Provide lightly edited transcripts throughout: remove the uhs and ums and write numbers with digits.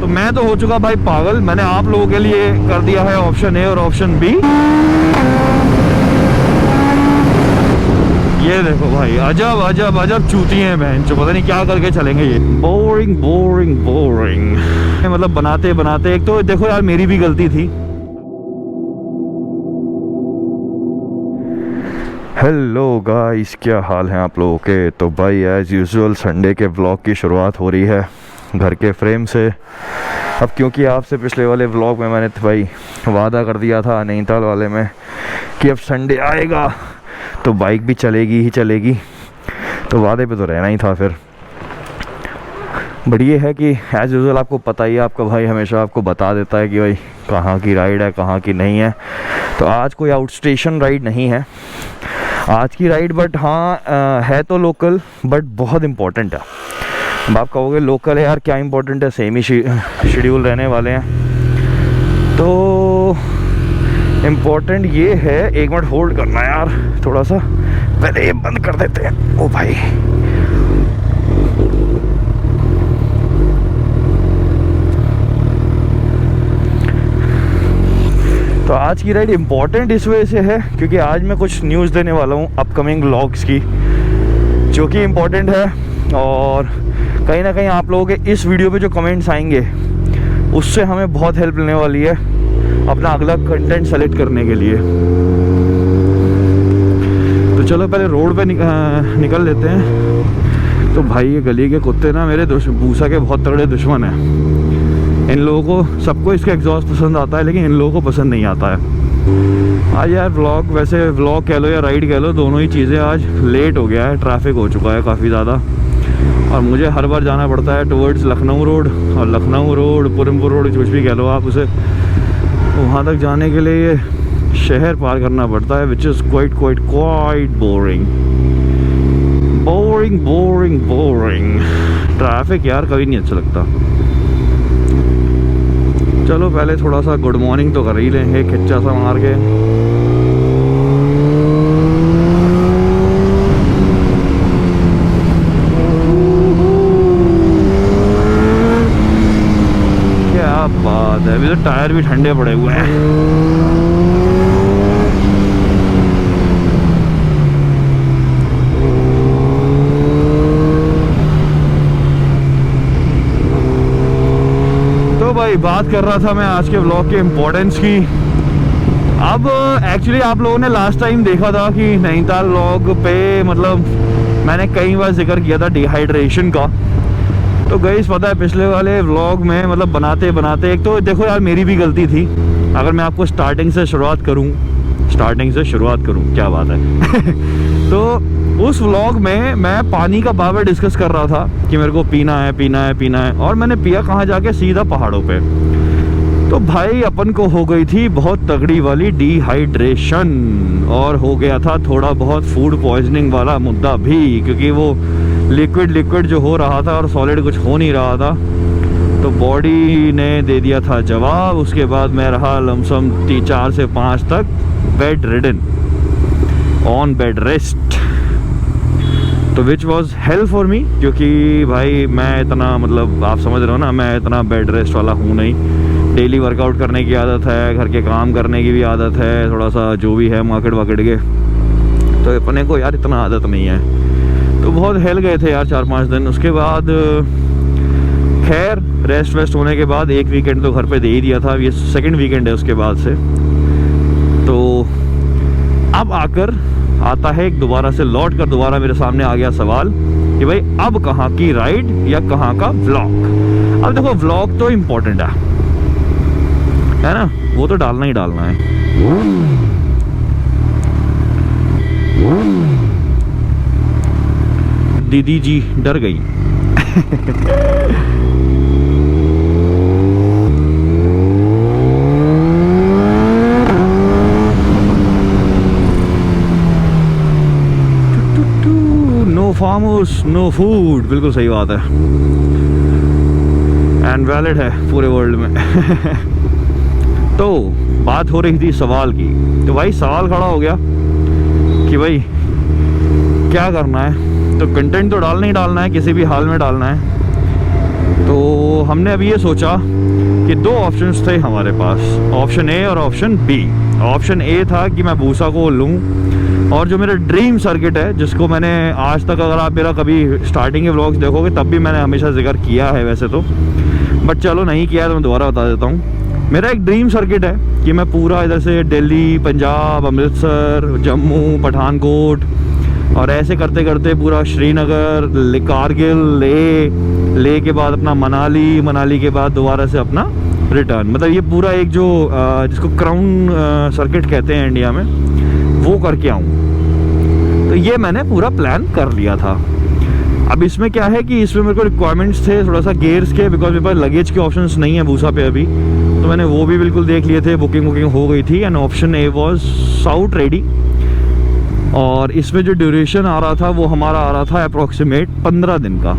तो मैं तो हो चुका भाई पागल। मैंने आप लोगों के लिए कर दिया है ऑप्शन ए और ऑप्शन बी। ये देखो भाई, अजब अजब अजब चूती हैं बहन जो, पता नहीं क्या करके चलेंगे ये। बोरिंग बोरिंग बोरिंग, मतलब बनाते बनाते। एक तो देखो यार, मेरी भी गलती थी। हेलो गाइस, क्या हाल है आप लोगों के। तो भाई एज यूजुअल संडे के व्लॉग की शुरुआत हो रही है घर के फ्रेम से। अब क्योंकि आपसे पिछले वाले व्लॉग में मैंने भाई वादा कर दिया था नैनीताल वाले में कि अब संडे आएगा तो बाइक भी चलेगी ही चलेगी, तो वादे पे तो रहना ही था फिर। बट ये है कि एज यूजुअल आपको पता ही है, आपका भाई हमेशा आपको बता देता है कि भाई कहाँ की राइड है कहाँ की नहीं है। तो आज कोई आउट स्टेशन राइड नहीं है आज की राइड, बट हाँ है तो लोकल, बट बहुत इम्पोर्टेंट है। अब आप कहोगे लोकल है यार क्या इम्पोर्टेंट है, सेम ही शेड्यूल रहने वाले हैं। तो इम्पोर्टेंट ये है, एक मिनट होल्ड करना यार थोड़ा सा, पहले ये बंद कर देते हैं। ओ भाई, तो आज की राइड इम्पॉर्टेंट इस वजह से है क्योंकि आज मैं कुछ न्यूज़ देने वाला हूँ अपकमिंग व्लॉग्स की, जो कि इम्पॉर्टेंट है। और कहीं ना कहीं आप लोगों के इस वीडियो पे जो कमेंट्स आएंगे उससे हमें बहुत हेल्प मिलने वाली है अपना अगला कंटेंट सेलेक्ट करने के लिए। तो चलो पहले रोड पे निकल लेते हैं। तो भाई ये गली के कुत्ते ना मेरे भूसा के बहुत तगड़े दुश्मन हैं। इन लोगों को, सबको इसका एग्जॉस्ट पसंद आता है लेकिन इन लोगों को पसंद नहीं आता है। आज यार व्लॉग, वैसे व्लॉग कह लो या राइड कह लो, दोनों ही चीज़ें आज लेट हो गया है। ट्रैफिक हो चुका है काफ़ी ज़्यादा और मुझे हर बार जाना पड़ता है टुवर्ड्स लखनऊ रोड, और लखनऊ रोड पुरमपुर रोड कुछ भी कह लो आप उसे, वहाँ तक जाने के लिए ये शहर पार करना पड़ता है, which is quite boring boring boring boring. Traffic यार कभी नहीं अच्छा लगता। चलो पहले थोड़ा सा गुड मॉर्निंग तो कर ही लें, एक खिच्चा सा मार के। क्या बात है, अभी तो टायर भी ठंडे पड़े हुए हैं। भाई बात कर रहा था मैं आज के व्लॉग के इम्पोर्टेंस की। अब एक्चुअली आप लोगों ने लास्ट टाइम देखा था कि नैनीताल व्लॉग पे मतलब मैंने कई बार जिक्र किया था डिहाइड्रेशन का। तो गाइस पता है पिछले वाले व्लॉग में मतलब बनाते बनाते, एक तो देखो यार मेरी भी गलती थी। अगर मैं आपको स्टार्टिंग से शुरुआत करूँ क्या बात है तो उस व्लॉग में मैं पानी का बार डिस्कस कर रहा था कि मेरे को पीना है, और मैंने पिया कहाँ जाके, सीधा पहाड़ों पे। तो भाई अपन को हो गई थी बहुत तगड़ी वाली डिहाइड्रेशन, और हो गया था थोड़ा बहुत फूड पॉइजनिंग वाला मुद्दा भी, क्योंकि वो लिक्विड जो हो रहा था और सॉलिड कुछ हो नहीं रहा था। तो बॉडी ने दे दिया था जवाब। उसके बाद मैं रहा लमसम 4 से 5 तक bedridden, on bed rest, तो which was help for me, क्योंकि भाई मैं इतना मतलब आप समझ रहे हो ना, मैं इतना बेड रेस्ट वाला हूँ नहीं। डेली वर्कआउट करने की आदत है, घर के काम करने की भी आदत है, थोड़ा सा जो भी है मार्केट वाकेट के, तो अपने को यार इतना आदत नहीं है। तो बहुत हिल गए थे यार 4-5 दिन। उसके बाद खैर रेस्ट वेस्ट होने के बाद एक वीकेंड तो घर पे दे ही दिया था, ये सेकंड वीकेंड है उसके बाद से। तो अब आता है एक दोबारा से लौट कर दोबारा मेरे सामने आ गया सवाल कि भाई अब कहाँ की राइड या कहाँ का व्लॉग। अब देखो व्लॉग तो इम्पोर्टेंट है ना, वो तो डालना ही डालना है। दीदी जी डर गई no farmhouse no food, बिल्कुल सही बात है, एंड वैलिड है पूरे वर्ल्ड में तो बात हो रही थी सवाल की, तो भाई सवाल खड़ा हो गया कि भाई क्या करना है। तो कंटेंट तो डालना ही डालना है, किसी भी हाल में डालना है। तो हमने अभी ये सोचा कि दो ऑप्शंस थे हमारे पास, ऑप्शन ए और ऑप्शन बी। ऑप्शन ए था कि मैं भूसा को लूँ, और जो मेरा ड्रीम सर्किट है जिसको मैंने आज तक, अगर आप मेरा कभी स्टार्टिंग के व्लॉग्स देखोगे तब भी मैंने हमेशा जिक्र किया है वैसे तो, बट चलो नहीं किया तो मैं दोबारा बता देता हूँ। मेरा एक ड्रीम सर्किट है कि मैं पूरा इधर से दिल्ली, पंजाब, अमृतसर, जम्मू, पठानकोट और ऐसे करते करते पूरा श्रीनगर, कारगिल, ले के बाद अपना मनाली के बाद दोबारा से अपना रिटर्न, मतलब ये पूरा एक जो जिसको क्राउन सर्किट कहते हैं इंडिया में, वो करके आऊँ। तो ये मैंने पूरा प्लान कर लिया था। अब इसमें क्या है कि इसमें मेरे को रिक्वायरमेंट्स थे थोड़ा सा गेयर्स के, बिकॉज मेरे पास लगेज के ऑप्शंस नहीं है भूसा पे अभी, तो मैंने वो भी बिल्कुल देख लिए थे, बुकिंग हो गई थी। And option A was south ready, और इसमें जो ड्यूरेशन आ रहा था वो हमारा आ रहा था अप्रॉक्सीमेट 15 दिन का।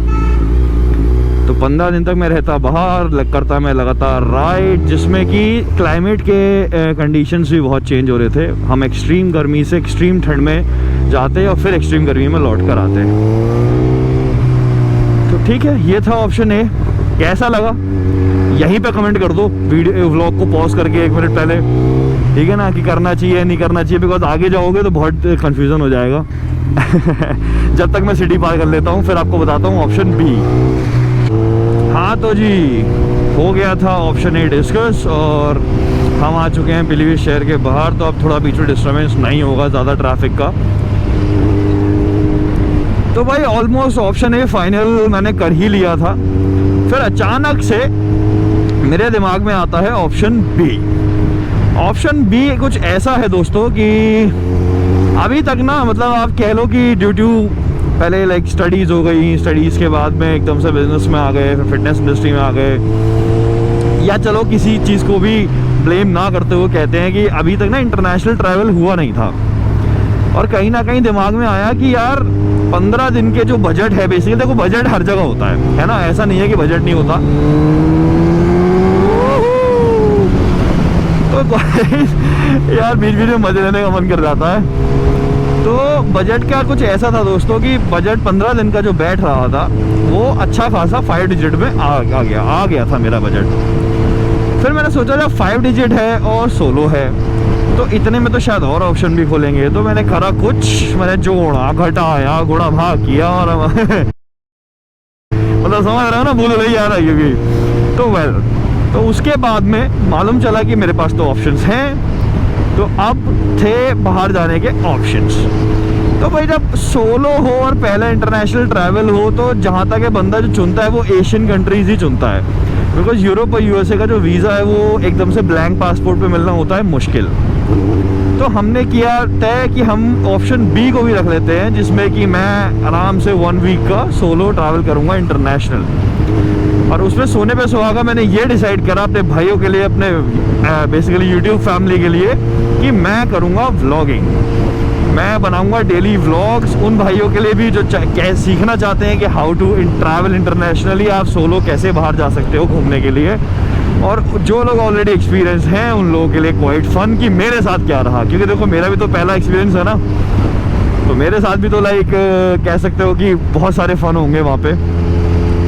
तो 15 दिन तक मैं रहता बाहर, करता मैं लगातार राइड, जिसमें कि क्लाइमेट के कंडीशंस भी बहुत चेंज हो रहे थे। हम एक्सट्रीम गर्मी से एक्सट्रीम ठंड में जाते और फिर एक्सट्रीम गर्मी में लौट कर आते। तो ठीक है, ये था ऑप्शन ए। कैसा लगा यहीं पे कमेंट कर दो, वीडियो व्लॉग को पॉज करके 1 मिनट पहले, ठीक है ना, कि करना चाहिए नहीं करना चाहिए, बिकॉज आगे जाओगे तो बहुत कंफ्यूजन हो जाएगा। जब तक मैं सिटी पार कर लेता हूँ फिर आपको बताता हूँ ऑप्शन बी। हाँ तो जी, हो गया था ऑप्शन ए डिस्कस, और हम आ चुके हैं पीलीभीत शहर के बाहर। तो अब थोड़ा बीच में डिस्टर्बेंस नहीं होगा ज़्यादा ट्रैफिक का। तो भाई ऑलमोस्ट ऑप्शन ए फाइनल मैंने कर ही लिया था। फिर अचानक से मेरे दिमाग में आता है ऑप्शन बी। ऑप्शन बी कुछ ऐसा है दोस्तों कि अभी तक ना, मतलब आप कह लो कि ड्यू टू पहले लाइक स्टडीज़ हो गई, स्टडीज़ के बाद में एकदम से बिजनेस में आ गए, फिर फिटनेस इंडस्ट्री में आ गए, या चलो किसी चीज़ को भी ब्लेम ना करते हुए कहते हैं कि अभी तक ना इंटरनेशनल ट्रैवल हुआ नहीं था। और कहीं ना कहीं दिमाग में आया कि यार 15 दिन के जो बजट है, बेसिकली देखो बजट हर जगह होता है ना, ऐसा नहीं है कि बजट नहीं होता। तो यार बीच बीच में मजे लेने का मन कर जाता है। तो बजट का कुछ ऐसा था दोस्तों कि बजट 15 दिन का जो बैठ रहा था वो अच्छा खासा 5 डिजिट में आ गया था मेरा बजट। फिर मैंने सोचा जब 5 डिजिट है और सोलो है तो इतने में तो शायद और ऑप्शन भी खोलेंगे। तो मैंने करा कुछ, मैंने जोड़ा घटाया गुणा भाग किया, और मतलब समझ रहे हो ना, भूल नहीं आ रहा क्योंकि तो उसके बाद में मालूम चला कि मेरे पास तो ऑप्शंस हैं। तो अब थे बाहर जाने के ऑप्शंस। तो भाई जब सोलो हो और पहला इंटरनेशनल ट्रैवल हो तो जहाँ तक है बंदा जो चुनता है वो एशियन कंट्रीज ही चुनता है, बिकॉज यूरोप और यूएसए का जो वीज़ा है वो एकदम से ब्लैंक पासपोर्ट पे मिलना होता है मुश्किल। तो हमने किया तय कि हम ऑप्शन बी को भी रख लेते हैं, जिसमें कि मैं आराम से 1 वीक का सोलो ट्रैवल करूँगा इंटरनेशनल। और उसमें सोने पे सुहागा मैंने ये डिसाइड करा अपने भाइयों के लिए, अपने बेसिकली यूट्यूब फैमिली के लिए, कि मैं करूँगा व्लॉगिंग। मैं बनाऊँगा डेली व्लॉग्स उन भाइयों के लिए भी जो सीखना चाहते हैं कि हाउ टू ट्रैवल इंटरनेशनली, आप सोलो कैसे बाहर जा सकते हो घूमने के लिए। और जो लोग ऑलरेडी एक्सपीरियंस हैं उन लोगों के लिए क्वाइट फन कि मेरे साथ क्या रहा, क्योंकि देखो मेरा भी तो पहला एक्सपीरियंस है ना, तो मेरे साथ भी तो लाइक कह सकते हो कि बहुत सारे फन होंगे वहाँ पे।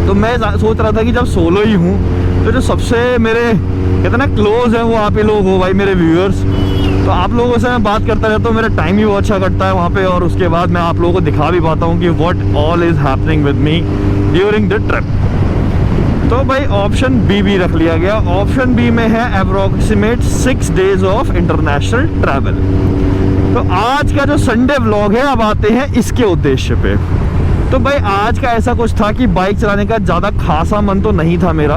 तो मैं सोच रहा था कि जब सोलो ही हूँ तो जो सबसे मेरे कहते ना क्लोज है वो आप ही लोग हो भाई, मेरे व्यूअर्स। तो आप लोगों से मैं बात करता रहता हूँ, मेरा टाइम भी बहुत अच्छा कटता है वहाँ पे, और उसके बाद मैं आप लोगों को दिखा भी पाता हूँ कि what all is happening with me during the trip. तो भाई ऑप्शन बी भी रख लिया गया। ऑप्शन बी में है approximate 6 days of international travel. तो आज का जो संडे व्लॉग है, अब आते हैं इसके उद्देश्य पे। तो भाई आज का ऐसा कुछ था कि बाइक चलाने का ज़्यादा खासा मन तो नहीं था मेरा,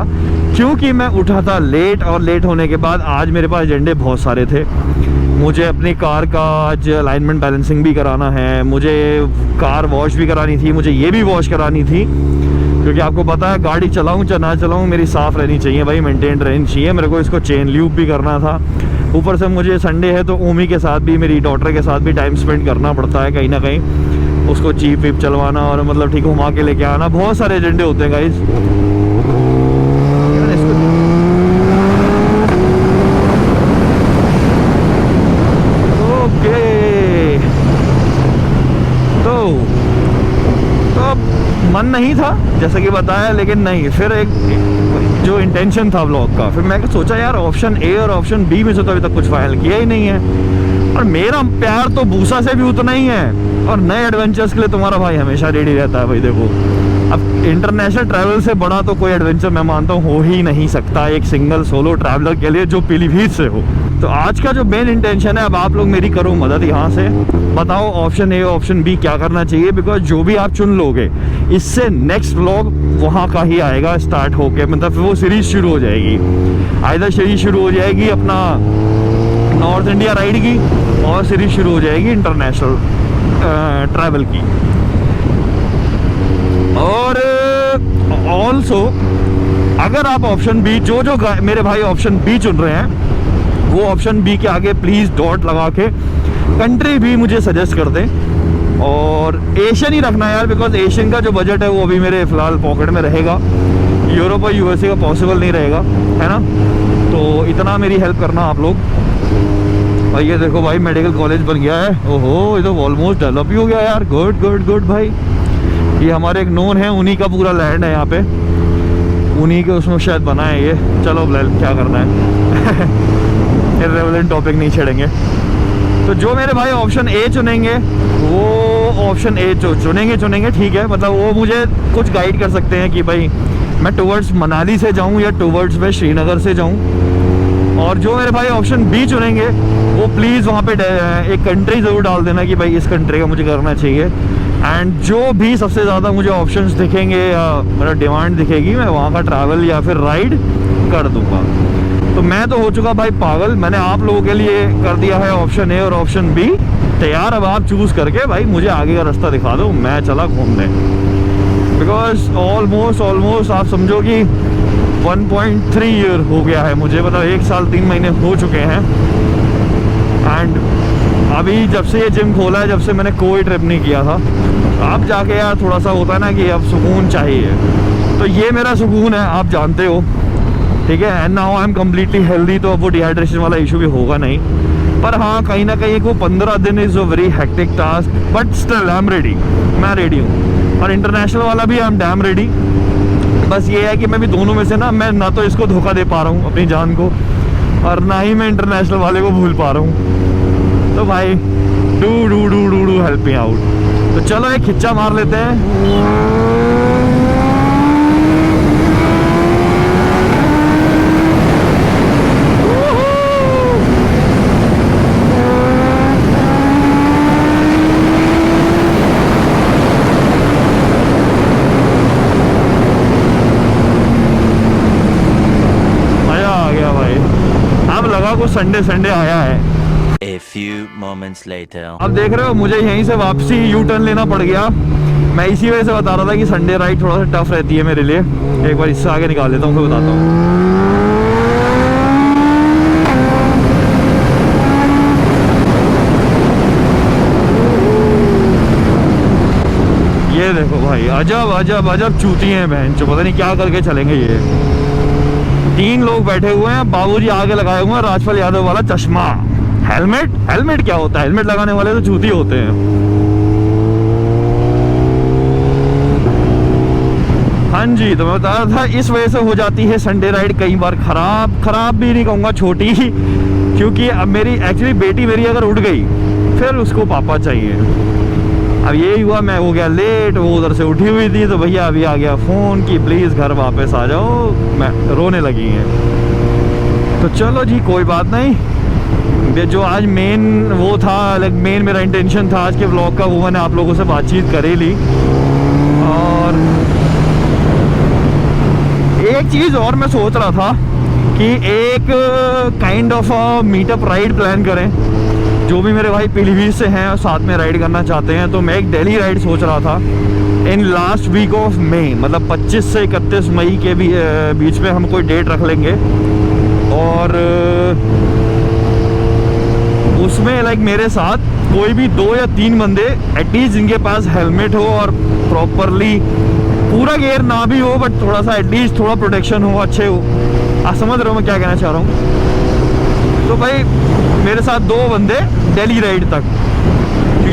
क्योंकि मैं उठा था लेट, और लेट होने के बाद आज मेरे पास एजेंडे बहुत सारे थे। मुझे अपनी कार का आज अलाइनमेंट बैलेंसिंग भी कराना है, मुझे कार वॉश भी करानी थी, मुझे ये भी वॉश करानी थी, क्योंकि आपको पता है गाड़ी चलाऊँ चाहे ना चलाऊँ मेरी साफ़ रहनी चाहिए भाई, मेंटेन रहनी चाहिए। मेरे को इसको चेन ल्यूब भी करना था। ऊपर से मुझे संडे है तो ओमी के साथ भी, मेरी डॉटर के साथ भी टाइम स्पेंड करना पड़ता है कहीं ना कहीं, उसको जीप वीप चलवाना और मतलब ठीक घुमा के लेके आना, बहुत सारे एजेंडे होते हैं गाइस। ओके, तो मन नहीं था जैसा कि बताया, लेकिन नहीं, फिर एक जो इंटेंशन था व्लॉग का, फिर मैं सोचा यार ऑप्शन ए और ऑप्शन बी में से तो अभी तक कुछ फाइनल किया ही नहीं है, और मेरा प्यार तो भूसा से भी उतना ही है, और नए एडवेंचर्स के लिए तुम्हारा भाई हमेशा रेडी रहता है भाई। देखो अब इंटरनेशनल ट्रैवल से बड़ा तो कोई एडवेंचर मैं मानता हूँ हो ही नहीं सकता एक सिंगल सोलो ट्रैवलर के लिए जो पीलीभीत से हो। तो आज का जो मेन इंटेंशन है, अब आप लोग मेरी करो मदद यहाँ से, बताओ ऑप्शन ए ऑप्शन बी क्या करना चाहिए, बिकॉज जो भी आप चुन लोगे इससे नेक्स्ट व्लॉग वहाँ का ही आएगा स्टार्ट होके, मतलब वो सीरीज शुरू हो जाएगी। आइदर सीरीज शुरू हो जाएगी अपना नॉर्थ इंडिया राइड की, और सीरीज शुरू हो जाएगी इंटरनेशनल ट्रैवल की। और ऑल्सो अगर आप ऑप्शन बी, जो मेरे भाई ऑप्शन बी चुन रहे हैं, वो ऑप्शन बी के आगे प्लीज़ डॉट लगा के कंट्री भी मुझे सजेस्ट कर दें, और एशियन ही रखना यार, बिकॉज एशियन का जो बजट है वो अभी मेरे फिलहाल पॉकेट में रहेगा, यूरोप और यूएसए का पॉसिबल नहीं रहेगा, है ना। तो इतना मेरी हेल्प करना आप लोग। और ये देखो भाई मेडिकल कॉलेज बन गया है, ओहो ये तो ऑलमोस्ट डेवलप ही हो गया यार, गुड गुड गुड भाई। ये हमारे एक नोन है, उन्हीं का पूरा लैंड है यहाँ पे, उन्हीं के उसमें शायद बना है ये। चलो क्या करना है इर्रेलेवेंट टॉपिक नहीं छेड़ेंगे। तो जो मेरे भाई ऑप्शन ए चुनेंगे वो ऑप्शन ए चुनेंगे ठीक है, मतलब वो मुझे कुछ गाइड कर सकते हैं कि भाई मैं टुवर्ड्स मनाली से जाऊं या टुवर्ड्स मैं श्रीनगर से जाऊं। और जो मेरे भाई ऑप्शन बी चुनेंगे वो प्लीज़ वहाँ पे एक कंट्री ज़रूर डाल देना कि भाई इस कंट्री का मुझे करना चाहिए। एंड जो भी सबसे ज़्यादा मुझे ऑप्शंस दिखेंगे या मेरा डिमांड दिखेगी, मैं वहाँ का ट्रैवल या फिर राइड कर दूँगा। तो मैं तो हो चुका भाई पागल, मैंने आप लोगों के लिए कर दिया है ऑप्शन ए और ऑप्शन बी तैयार। अब आप चूज़ करके भाई मुझे आगे का रास्ता दिखा दो, मैं चला घूमने। बिकॉज ऑलमोस्ट आप समझो कि 1.3 ईयर हो गया है मुझे, मतलब 1 साल 3 महीने हो चुके हैं। एंड अभी जब से ये जिम खोला है, जब से मैंने कोई ट्रिप नहीं किया था, अब जाके यार थोड़ा सा होता है ना कि अब सुकून चाहिए, तो ये मेरा सुकून है, आप जानते हो, ठीक है। And now I am completely healthy, तो अब वो डिहाइड्रेशन वाला इशू भी होगा नहीं। पर हाँ, कहीं ना कहीं वो 15 दिन is a very hectic task, but still I am ready, मैं रेडी हूँ। और इंटरनेशनल वाला भी आई एम डैम रेडी। बस ये है कि मैं भी दोनों में से ना मैं तो इसको धोखा दे पा रहा हूँ अपनी जान को, और ना ही मैं इंटरनेशनल वाले को भूल पा रहा हूँ। तो भाई डू हेल्प मी आउट। तो चलो एक खिच्चा मार लेते हैं। को संडे आया है। A few moments later. अब देख रहे हो मुझे यहीं से वापसी यू टर्न लेना पड़ गया। मैं इसी वजह से बता रहा था कि संडे राइड थोड़ा सा टफ रहती है मेरे लिए। एक बार इससे आगे निकाल लेता हूँ फिर बताता हूँ। ये देखो भाई, अजब चूती हैं बहन चो, पता नहीं क्या करके चलेंगे ये। 3 लोग बैठे हुए हैं, बाबूजी आगे लगाए हुए हैं राजपाल यादव वाला चश्मा। हेलमेट क्या होता है? हेलमेट लगाने वाले तो चूती होते हैं। हाँ जी, तो मैं बता रहा था इस वजह से हो जाती है संडे राइड कई बार खराब भी नहीं कहूँगा, छोटी, क्योंकि अब मेरी एक्चुअली बेटी मेरी अगर उठ गई फिर उसको पापा चाहिए। अब यही हुआ, मैं हो गया लेट, वो उधर से उठी हुई थी, तो भैया अभी आ गया फ़ोन कि प्लीज़ घर वापस आ जाओ, मैं रोने लगी हैं। तो चलो जी कोई बात नहीं। जो आज मेन वो था, लाइक मेन मेरा इंटेंशन था आज के व्लॉग का, वो मैंने आप लोगों से बातचीत कर ही ली। और एक चीज़ और मैं सोच रहा था कि एक kind of meetup ride plan करें। जो भी मेरे भाई पीलीभीत से हैं और साथ में राइड करना चाहते हैं, तो मैं एक दिल्ली राइड सोच रहा था in last week of May, मतलब 25 से 31 मई के बीच में हम कोई डेट रख लेंगे। और उसमें लाइक मेरे साथ कोई भी 2 या 3 बंदे एटलीस्ट जिनके पास हेलमेट हो और प्रॉपरली पूरा गियर ना भी हो, बट थोड़ा सा एटलीस्ट थोड़ा प्रोटेक्शन हो, अच्छे हो। आप समझ रहे हो मैं क्या कहना चाह रहा हूँ? तो भाई मेरे साथ 2 बंदे दिल्ली राइड तक,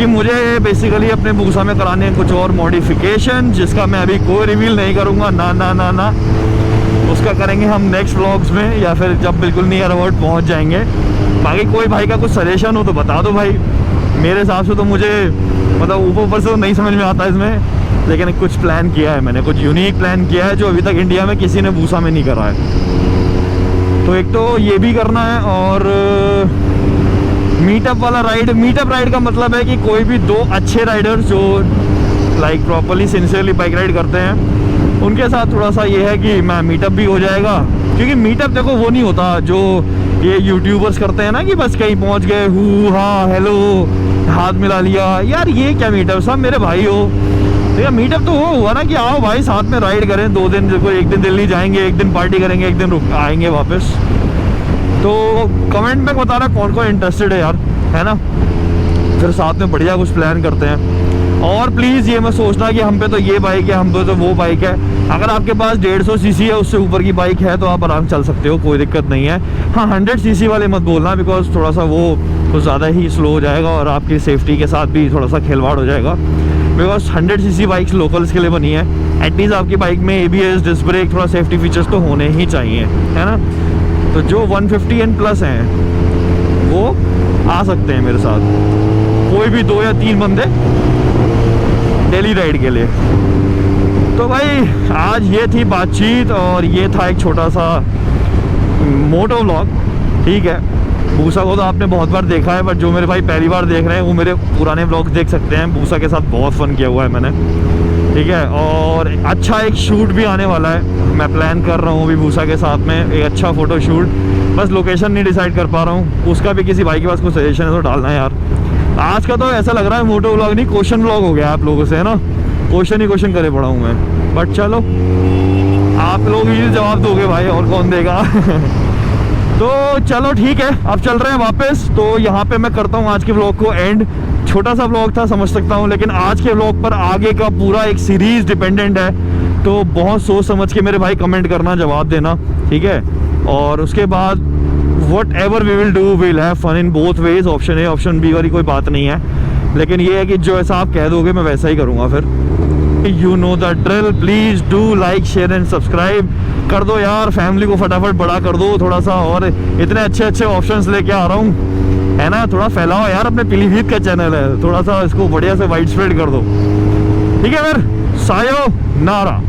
क्योंकि मुझे बेसिकली अपने बूसा में कराने हैं कुछ और मॉडिफिकेशन, जिसका मैं अभी कोई रिवील नहीं करूँगा। ना ना ना ना, उसका करेंगे हम नेक्स्ट व्लॉग्स में, या फिर जब बिल्कुल नियर अबाउट पहुँच जाएंगे। बाकी कोई भाई का कुछ सजेशन हो तो बता दो भाई। मेरे हिसाब से तो मुझे मतलब ऊपर से तो नहीं समझ में आता इसमें, लेकिन कुछ प्लान किया है मैंने, कुछ यूनिक प्लान किया है जो अभी तक इंडिया में किसी ने बूसा में नहीं करा है। तो एक तो ये भी करना है, और मीटअप वाला राइड। मीटअप राइड का मतलब है कि कोई भी दो अच्छे राइडर्स जो like properly sincerely bike ride करते हैं, उनके साथ थोड़ा सा ये है कि मैं मीटअप भी हो जाएगा। क्योंकि मीटअप देखो वो नहीं होता जो ये यूट्यूबर्स करते हैं ना, कि बस कहीं पहुंच गए, हु हाँ हेलो, हाथ मिला लिया। यार ये क्या मीटअप, सब मेरे भाई हो। तो यार मीटअप तो वो हुआ ना कि आओ भाई साथ में राइड करें 2 दिन। देखो एक दिन दिल्ली जाएंगे, एक दिन पार्टी करेंगे, एक दिन रुक आएंगे वापस। तो कमेंट में बताना कौन कौन इंटरेस्टेड है यार, है ना। फिर साथ में बढ़िया कुछ प्लान करते हैं। और प्लीज़ ये मत सोचना कि हम पे तो ये बाइक है, हम पे तो वो बाइक है। अगर आपके पास 150 सीसी है, उससे ऊपर की बाइक है, तो आप आराम चल सकते हो, कोई दिक्कत नहीं है। हाँ 100 सीसी वाले मत बोलना, बिकॉज थोड़ा सा वो तो ज़्यादा ही स्लो हो जाएगा और आपकी सेफ्टी के साथ भी थोड़ा सा खिलवाड़ हो जाएगा। बिकॉज 100 सीसी बाइक्स लोकल्स के लिए बनी है। एटलीस्ट आपकी बाइक में ABS, डिस्क ब्रेक, थोड़ा सेफ्टी फीचर्स तो होने ही चाहिए, है ना। तो जो 150 एंड प्लस हैं वो आ सकते हैं मेरे साथ, कोई भी 2 या 3 बंदे डेली राइड के लिए। तो भाई आज ये थी बातचीत, और ये था एक छोटा सा मोटो व्लॉग। ठीक है, बूसा को तो आपने बहुत बार देखा है, बट जो मेरे भाई पहली बार देख रहे हैं वो मेरे पुराने व्लॉग्स देख सकते हैं। बूसा के साथ बहुत फन किया हुआ है मैंने, ठीक है। और अच्छा एक शूट भी आने वाला है, मैं प्लान कर रहा हूँ अभी बूसा के साथ में एक अच्छा फ़ोटो शूट। बस लोकेशन नहीं डिसाइड कर पा रहा हूँ, उसका भी किसी भाई के पास कोई सजेशन है तो डालना है यार। आज का तो ऐसा लग रहा है मोटो व्लॉग नहीं, क्वेश्चन व्लॉग हो गया आप लोगों से, है ना। क्वेश्चन ही क्वेश्चन करे पड़ा हूँ मैं, बट चलो आप लोग ही जवाब दोगे भाई, और कौन देगा। तो चलो ठीक है, अब चल रहे हैं वापस। तो यहाँ पे मैं करता हूँ आज के व्लॉग को एंड। छोटा सा व्लॉग था समझ सकता हूँ, लेकिन आज के व्लॉग पर आगे का पूरा एक सीरीज डिपेंडेंट है। तो बहुत सोच समझ के मेरे भाई कमेंट करना, जवाब देना, ठीक है। और उसके बाद whatever we will do, we'll have fun in both ways। Option A option B वाली कोई बात नहीं है, लेकिन ये है कि जो ऐसा आप कह दोगे मैं वैसा ही करूँगा फिर। You know the drill, please do like, share and subscribe कर दो यार। फैमिली को फटाफट बड़ा कर दो थोड़ा सा, और इतने अच्छे अच्छे ऑप्शंस लेके आ रहा हूँ, है ना। थोड़ा फैलाओ यार, अपने पीलीभीत का चैनल है, थोड़ा सा इसको बढ़िया से वाइड स्प्रेड कर दो, ठीक है। फिर सायो नारा।